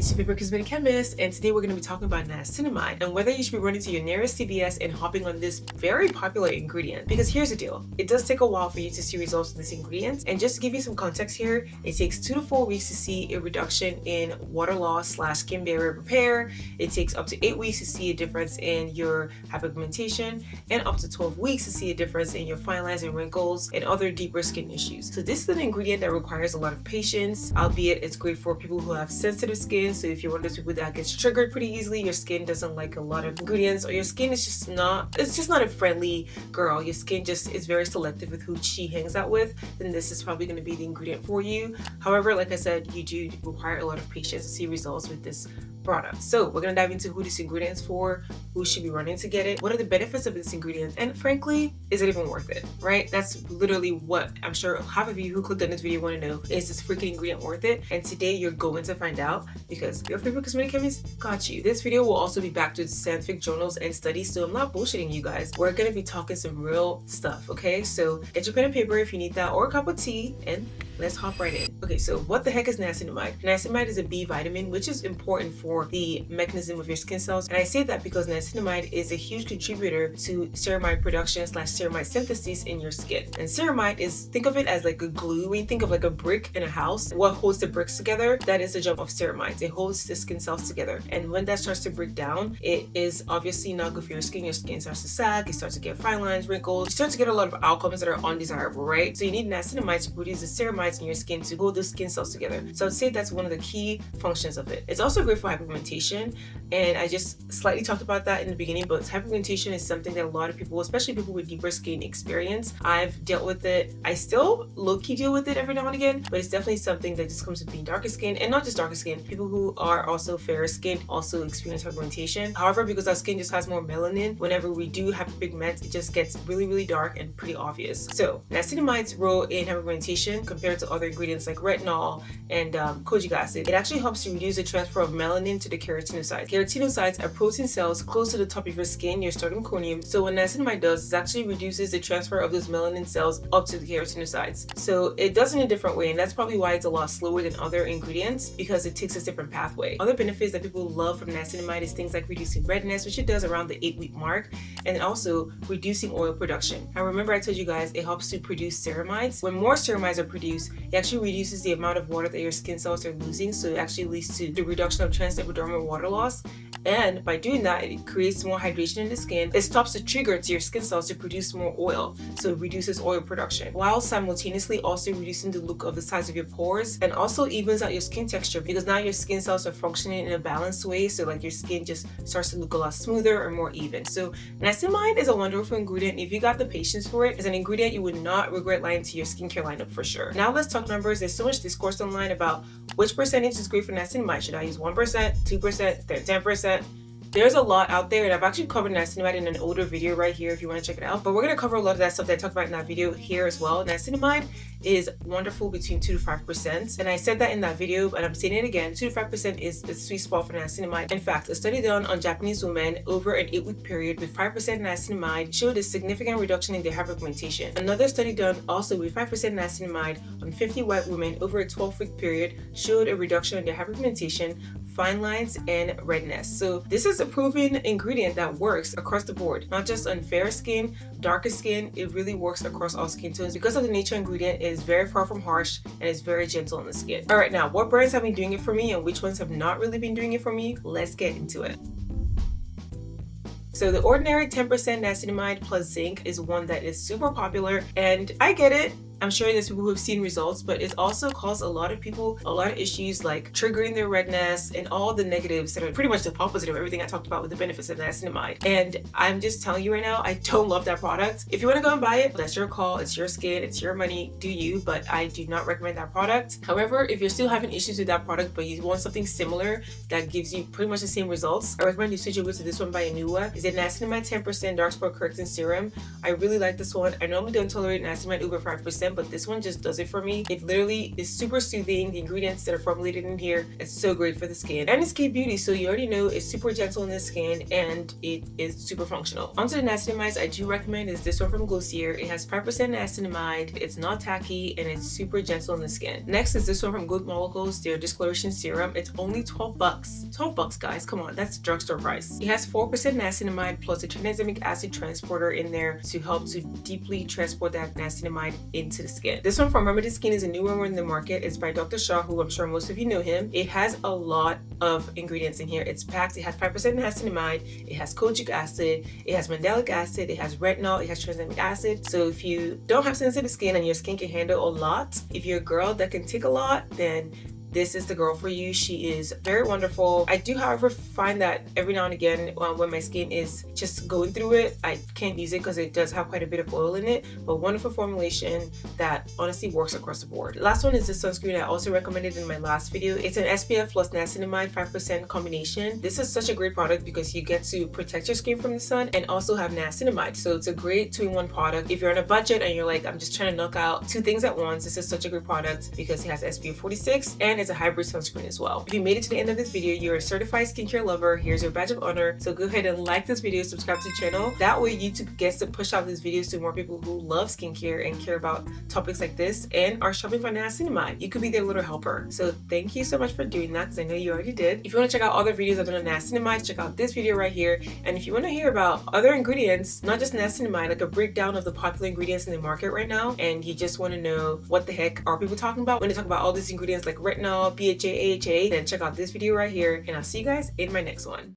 It's your favorite cosmetic chemist, and today we're going to be talking about niacinamide and whether you should be running to your nearest CVS and hopping on this very popular ingredient. Because here's the deal, it does take a while for you to see results of this ingredient, and just to give you some context here, it takes 2 to 4 weeks to see a reduction in water loss / skin barrier repair. It takes up to 8 weeks to see a difference in your hyperpigmentation, and up to 12 weeks to see a difference in your fine lines and wrinkles and other deeper skin issues. So this is an ingredient that requires a lot of patience, albeit it's great for people who have sensitive skin. So if you're one of those people that gets triggered pretty easily, your skin doesn't like a lot of ingredients, or your skin is just not a friendly girl, your skin just is very selective with who she hangs out with, then this is probably going to be the ingredient for you. However, like I said, you do require a lot of patience to see results with this product. So we're going to dive into who this ingredient is for, who should be running to get it, what are the benefits of this ingredient, and frankly, is it even worth it, right? That's literally what I'm sure half of you who clicked on this video want to know. Is this freaking ingredient worth it? And today you're going to find out, because your favorite cosmetic chemist got you. This video will also be backed with scientific journals and studies, so I'm not bullshitting you guys. We're going to be talking some real stuff, okay? So get your pen and paper if you need that, or a cup of tea, and let's hop right in. Okay, so what the heck is niacinamide? Niacinamide is a B vitamin, which is important for the mechanism of your skin cells. And I say that because niacinamide is a huge contributor to ceramide production / ceramide synthesis in your skin. And ceramide is, think of it as like a glue. When you think of like a brick in a house, what holds the bricks together, that is the job of ceramides. It holds the skin cells together. And when that starts to break down, it is obviously not good for your skin. Your skin starts to sag, it starts to get fine lines, wrinkles, you start to get a lot of outcomes that are undesirable, right? So you need niacinamide to produce the ceramides in your skin to hold those skin cells together. So I'd say that's one of the key functions of it. It's also great for hyperpigmentation, and I just slightly talked about that in the beginning, but hyperpigmentation is something that a lot of people, especially people with deeper skin, experience. I've dealt with it. I still low-key deal with it every now and again, but it's definitely something that just comes with being darker skin, and not just darker skin. People who are also fairer skin also experience hyperpigmentation. However, because our skin just has more melanin, whenever we do hyperpigment, it just gets really, really dark and pretty obvious. So niacinamide's role in hyperpigmentation compared to other ingredients like retinol and kojic acid, it actually helps to reduce the transfer of melanin to the keratinocytes. Keratinocytes are protein cells close to the top of your skin, your sternum corneum. So what niacinamide does is actually reduces the transfer of those melanin cells up to the keratinocytes. So it does in a different way, and that's probably why it's a lot slower than other ingredients, because it takes a different pathway. Other benefits that people love from niacinamide is things like reducing redness, which it does around the 8-week mark, and also reducing oil production. Now remember, I told you guys it helps to produce ceramides. When more ceramides are produced, it actually reduces the amount of water that your skin cells are losing, so it actually leads to the reduction of transepidermal water loss. And by doing that, it creates more hydration in the skin. It stops the trigger to your skin cells to produce more oil, so it reduces oil production, while simultaneously also reducing the look of the size of your pores, and also evens out your skin texture, because now your skin cells are functioning in a balanced way, so like your skin just starts to look a lot smoother or more even. So niacinamide is a wonderful ingredient. If you got the patience for it, it's an ingredient you would not regret adding to your skincare lineup for sure. Now let's talk numbers. There's so much discourse online about which percentage is great for niacinamide. Should I use 1%, 2%, 10%? There's a lot out there, and I've actually covered niacinamide in an older video right here if you want to check it out. But we're going to cover a lot of that stuff that I talked about in that video here as well. Niacinamide is wonderful between 2 to 5%. And I said that in that video, but I'm saying it again, 2 to 5% is the sweet spot for niacinamide. In fact, a study done on Japanese women over an 8-week period with 5% niacinamide showed a significant reduction in their hyperpigmentation. Another study done also with 5% niacinamide on 50 white women over a 12-week period showed a reduction in their hyperpigmentation, fine lines, and redness. So this is a proven ingredient that works across the board, not just on fair skin, darker skin. It really works across all skin tones. Because of the nature ingredient, it is very far from harsh and is very gentle on the skin. All right, now what brands have been doing it for me and which ones have not really been doing it for me? Let's get into it. So the ordinary 10% niacinamide plus zinc is one that is super popular, and I get it. I'm sure there's people who have seen results, but it also caused a lot of people a lot of issues like triggering their redness and all the negatives that are pretty much the opposite of everything I talked about with the benefits of niacinamide. And I'm just telling you right now, I don't love that product. If you want to go and buy it, that's your call. It's your skin, it's your money, do you, but I do not recommend that product. However, if you're still having issues with that product, but you want something similar that gives you pretty much the same results, I recommend you switch over to this one by Anua. It's a niacinamide 10% dark spot correcting serum. I really like this one. I normally don't tolerate niacinamide over 5%, skin, but this one just does it for me. It literally is super soothing. The ingredients that are formulated in here, it's so great for the skin. And it's K-Beauty, so you already know it's super gentle in the skin and it is super functional. Onto the niacinamides I do recommend is this one from Glossier. It has 5% niacinamide, it's not tacky, and it's super gentle in the skin. Next is this one from Good Molecules, their discoloration serum. It's only 12 bucks. 12 bucks, guys, come on, that's drugstore price. It has 4% niacinamide plus a tranexamic acid transporter in there to help to deeply transport that niacinamide into the skin. This one from Remedy Skin is a newer one in the market. It's by Dr. Shaw, who I'm sure most of you know him. It has a lot of ingredients in here. It's packed. It has 5% niacinamide, it has kojic acid, it has mandelic acid, it has retinol, it has tranexamic acid. So if you don't have sensitive skin and your skin can handle a lot, if you're a girl that can take a lot, then this is the girl for you. She is very wonderful. I do, however, find that every now and again when my skin is just going through it, I can't use it because it does have quite a bit of oil in it, but wonderful formulation that honestly works across the board. Last one is the sunscreen I also recommended in my last video. It's an SPF plus niacinamide 5% combination. This is such a great product because you get to protect your skin from the sun and also have niacinamide. So it's a great 2-in-1 product. If you're on a budget and you're like, I'm just trying to knock out 2 things at once, this is such a great product because it has SPF 46 and it's a hybrid sunscreen as well. If you made it to the end of this video, you're a certified skincare lover. Here's your badge of honor. So go ahead and like this video, subscribe to the channel. That way YouTube gets to push out these videos to more people who love skincare and care about topics like this and are shopping for niacinamide. You could be their little helper. So thank you so much for doing that because I know you already did. If you want to check out other videos other than niacinamide, check out this video right here. And if you want to hear about other ingredients, not just niacinamide, like a breakdown of the popular ingredients in the market right now, and you just want to know what the heck are people talking about when they talk about all these ingredients like retinol, BHA, AHA, then check out this video right here, and I'll see you guys in my next one.